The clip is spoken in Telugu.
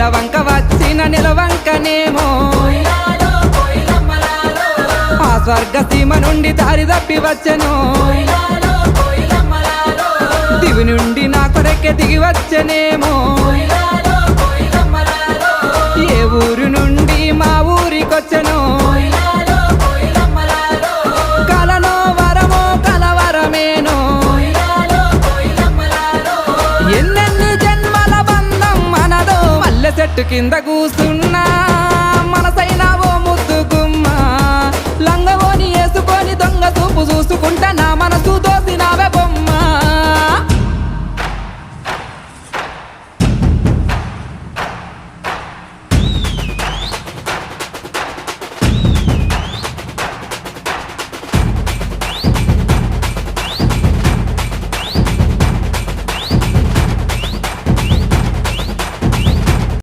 నెలవంక వచ్చిన నెలవంకనేమో ఆ స్వర్గ సీమ నుండి దారి తప్పి వచ్చెను దివి నుండి నా కొరకే దిగి వచ్చెనేమో ఏ ఊరు నుండి మా ఊరికొచ్చెను కలలో వరమో కలవరమేనో ఎన్నెన్ని జన్మల బంధం మనదో మల్లె చెట్టు కింద కూసున్నా మనసైనా ఓ ముద్దు గుమ్మ లంగవోని వేసుకొని దొంగ చూపు చూసుకుంటా నా మనసు దోసి